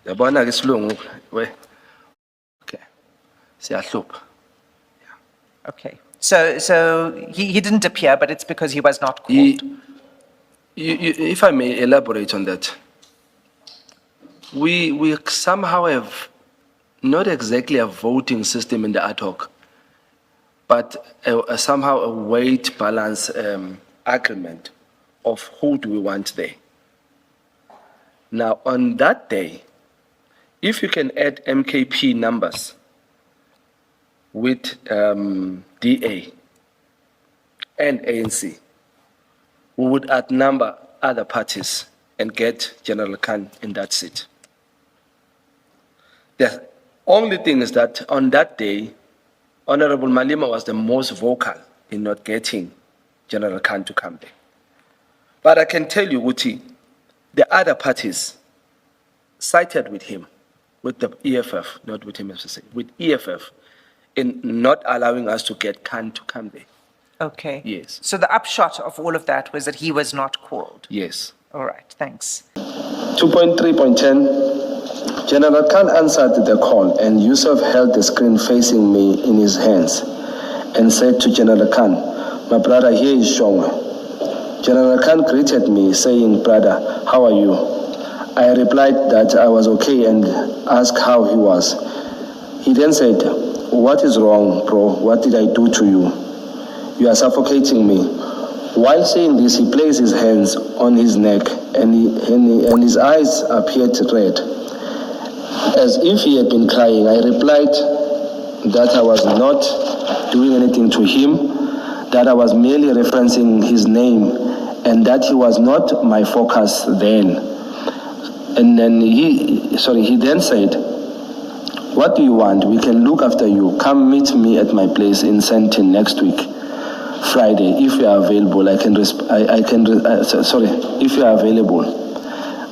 Yabona-ke isilungu we. Okay. Siyahlupha. Okay. So he didn't appear, but it's because he was not called. If I may elaborate on that, we somehow have not exactly a voting system in the ad hoc, but somehow a weight balance agreement of who do we want there. Now, on that day, if you can add MKP numbers with DA and ANC, we would outnumber other parties and get General Khan in that seat. The only thing is that on that day, Honorable Malema was the most vocal in not getting General Khan to come there. But I can tell you, Uti, the other parties sided with him, with the EFF, not with him, with EFF, in not allowing us to get Khan to come there. Okay. Yes. So the upshot of all of that was that he was not called. Yes. All right, thanks. 2.3.10, General Khan answered the call and Yusuf held the screen facing me in his hands and said to General Khan, "My brother, here is Shongwe." General Khan greeted me saying, "Brother, how are you?" I replied that I was okay and asked how he was. He then said, "What is wrong, bro? What did I do to you? You are suffocating me." While saying this, he placed his hands on his neck and his eyes appeared red, as if he had been crying. I replied that I was not doing anything to him, that I was merely referencing his name, and that he was not my focus then. And then he then said, "What do you want? We can look after you. Come meet me at my place in Sandton next week, Friday, if you are available. If you are available."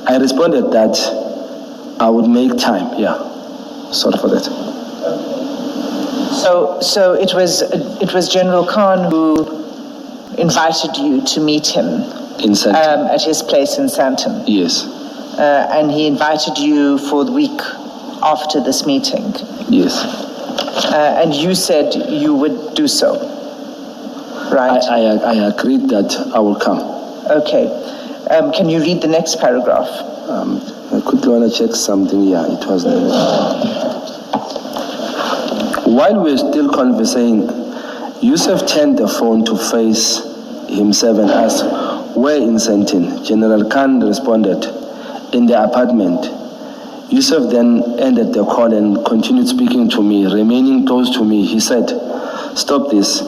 I responded that I would make time. Yeah, sorry for that. So it was General Khan who invited you to meet him In Sandton. at his place in Sandton. Yes. And he invited you for the week after this meeting. Yes. And you said you would do so, right? I agreed that I will come. Okay. Can you read the next paragraph? I quickly want to check something. Yeah, it was there. While we were still conversing, Yusuf turned the phone to face himself and asked, "Where in Sandton?" General Khan responded, "In the apartment." Yusuf then ended the call and continued speaking to me, remaining close to me. He said, "Stop this.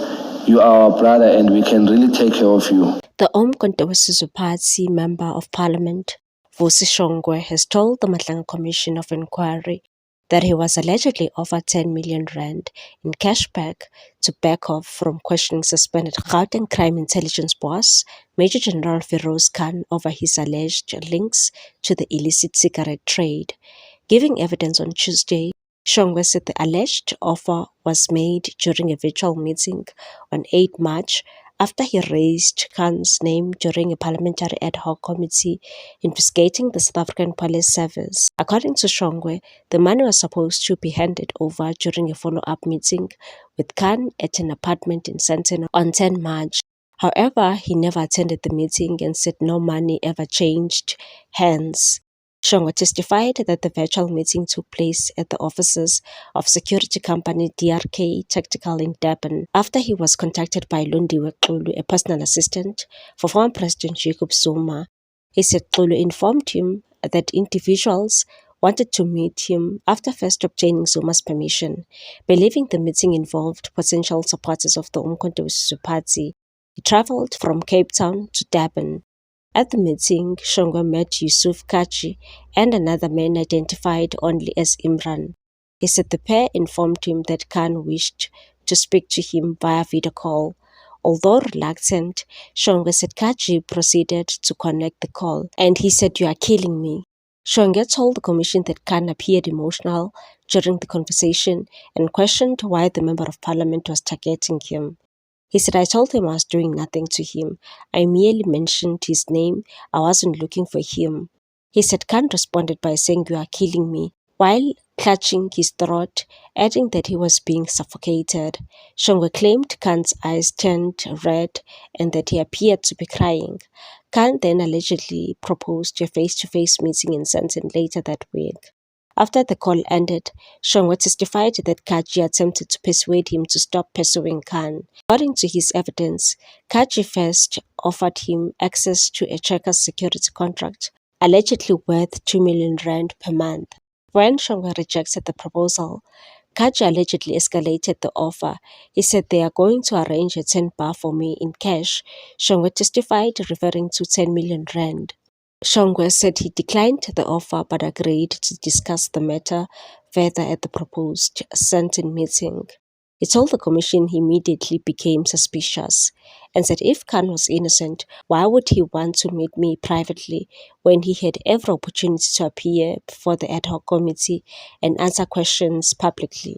You are our brother and we can really take care of you." The Umkhonto weSizwe Party Member of Parliament, Vusi Shongwe, has told the Matlanga Commission of Inquiry that he was allegedly offered 10 million rand in cashback to back off from questioning suspended Gauteng Crime Intelligence boss, Major General Feroz Khan, over his alleged links to the illicit cigarette trade. Giving evidence on Tuesday, Shongwe said the alleged offer was made during a virtual meeting on 8 March after he raised Khan's name during a parliamentary ad hoc committee investigating the South African Police Service. According to Shongwe, the money was supposed to be handed over during a follow-up meeting with Khan at an apartment in Sandton on 10 March. However, he never attended the meeting and said no money ever changed hands. Shongwe testified that the virtual meeting took place at the offices of security company DRK Tactical in Durban after he was contacted by Lundiwe Xulu, a personal assistant for former President Jacob Zuma. He said Xulu informed him that individuals wanted to meet him after first obtaining Zuma's permission. Believing the meeting involved potential supporters of the Umkhonto weSizwe Party, he travelled from Cape Town to Durban. At the meeting, Shongwe met Yusuf Kachi and another man identified only as Imran. He said the pair informed him that Khan wished to speak to him via video call. Although reluctant, Shongwe said Kachi proceeded to connect the call, and he said, "You are killing me." Shongwe told the commission that Khan appeared emotional during the conversation and questioned why the Member of Parliament was targeting him. He said, "I told him I was doing nothing to him. I merely mentioned his name. I wasn't looking for him." He said Khan responded by saying, "You are killing me," while clutching his throat, adding that he was being suffocated. Shongwe claimed Khan's eyes turned red and that he appeared to be crying. Khan then allegedly proposed a face-to-face meeting in Sandton later that week. After the call ended, Shongwe testified that Kaji attempted to persuade him to stop pursuing Khan. According to his evidence, Kaji first offered him access to a Checkers security contract, allegedly worth 2 million rand per month. When Shongwe rejected the proposal, Kaji allegedly escalated the offer. He said they are going to arrange a 10 bar for me in cash. Shongwe testified, referring to 10 million rand. Shongwe said he declined the offer but agreed to discuss the matter further at the proposed Sandton meeting. He told the commission he immediately became suspicious and said if Khan was innocent, why would he want to meet me privately when he had every opportunity to appear before the ad hoc committee and answer questions publicly?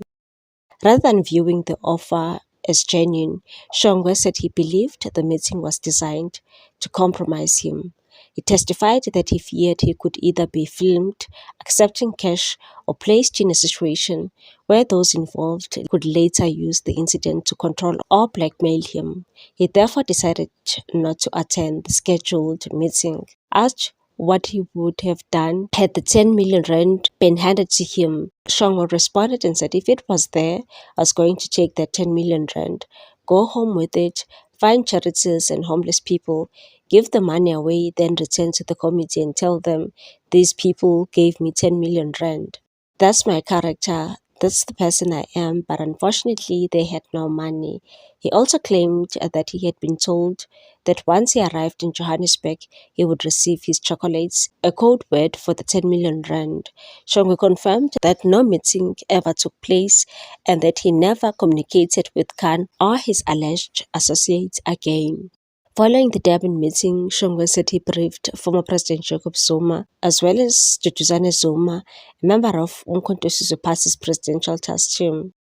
Rather than viewing the offer as genuine, Shongwe said he believed the meeting was designed to compromise him. He testified that he feared he could either be filmed accepting cash or placed in a situation where those involved could later use the incident to control or blackmail him. He therefore decided not to attend the scheduled meeting. Asked what he would have done had the 10 million rand been handed to him, Shongwe responded and said if it was there, I was going to take that 10 million rand, go home with it, find charities and homeless people, give the money away, then return to the committee and tell them these people gave me 10 million rand. That's my character. That's the person I am, but unfortunately they had no money. He also claimed that he had been told that once he arrived in Johannesburg, he would receive his chocolates, a code word for the 10 million rand. Shongwe confirmed that no meeting ever took place and that he never communicated with Khan or his alleged associates again. Following the Durban meeting, Shongwe said he briefed former President Jacob Zuma as well as Duduzane Zuma, a member of Umkhonto we Party's presidential task team.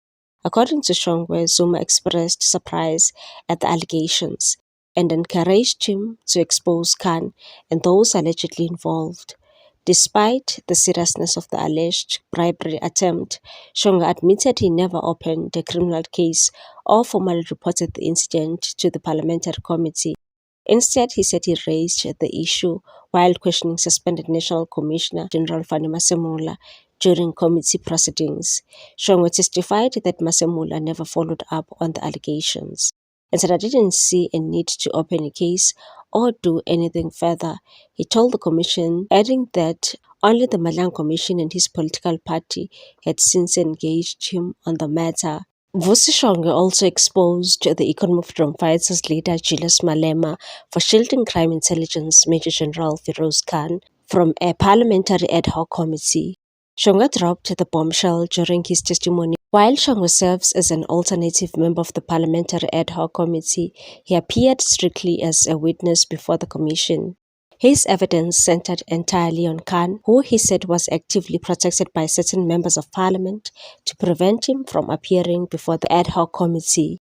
According to Shongwe, Zuma expressed surprise at the allegations and encouraged him to expose Khan and those allegedly involved. Despite the seriousness of the alleged bribery attempt, Shongwe admitted he never opened a criminal case or formally reported the incident to the parliamentary committee. Instead, he said he raised the issue while questioning suspended National Commissioner General Fanny Masemola during committee proceedings. Shongwe testified that Masemola never followed up on the allegations and said I didn't see a need to open a case or do anything further. He told the commission, adding that only the Madlang Commission and his political party had since engaged him on the matter. Vusi Shongwe also exposed the Economic Freedom Fighters leader Julius Malema for shielding Crime Intelligence Major General Feroz Khan from a parliamentary ad hoc committee. Shongwe dropped the bombshell during his testimony. While Shongwe serves as an alternative member of the parliamentary ad hoc committee, he appeared strictly as a witness before the commission. His evidence centered entirely on Khan, who he said was actively protected by certain members of parliament to prevent him from appearing before the ad hoc committee.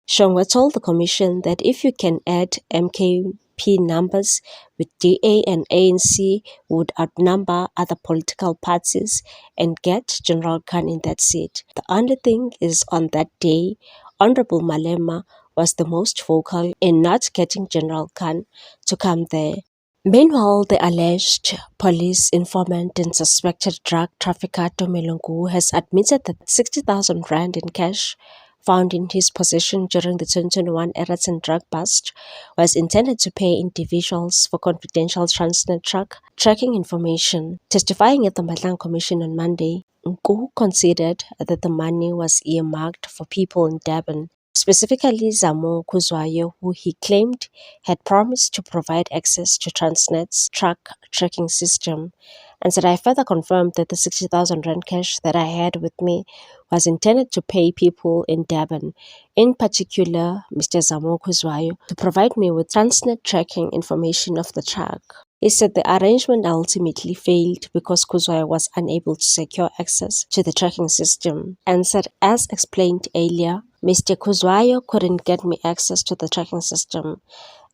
Shongwe told the commission that if you can add MKP numbers with DA and ANC, would outnumber other political parties and get General Khan in that seat. The only thing is on that day, Honorable Malema was the most vocal in not getting General Khan to come there. Meanwhile, the alleged police informant and suspected drug trafficker Tomelungu has admitted that 60,000 rand in cash found in his possession during the 2021 Eraton drug bust was intended to pay individuals for confidential Transnet truck tracking information. Testifying at the Madlang Commission on Monday, Nku considered that the money was earmarked for people in Durban, specifically Zamo Kuzwayo, who he claimed had promised to provide access to Transnet's truck tracking system, and said I further confirmed that the 60,000 rand cash that I had with me was intended to pay people in Durban, in particular Mr. Zamo Kuzwayo, to provide me with Transnet tracking information of the truck. He said the arrangement ultimately failed because Kuzwayo was unable to secure access to the tracking system, and said, as explained earlier, Mr. Kuzwayo couldn't get me access to the tracking system.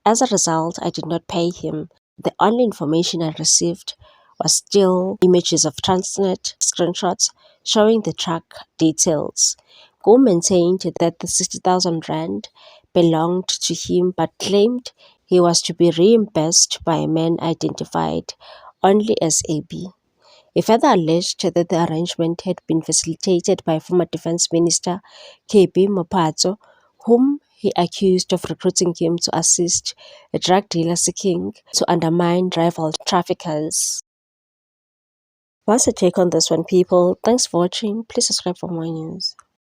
As a result, I did not pay him. The only information I received was still images of Transnet screenshots showing the truck details. Go maintained that the 60,000 rand belonged to him but claimed he was to be reimbursed by a man identified only as AB. He further alleged that the arrangement had been facilitated by former Defence Minister KB Mophatso, whom he accused of recruiting him to assist a drug dealer seeking to undermine rival traffickers. What's your take on this one, people? Thanks for watching. Please subscribe for more news.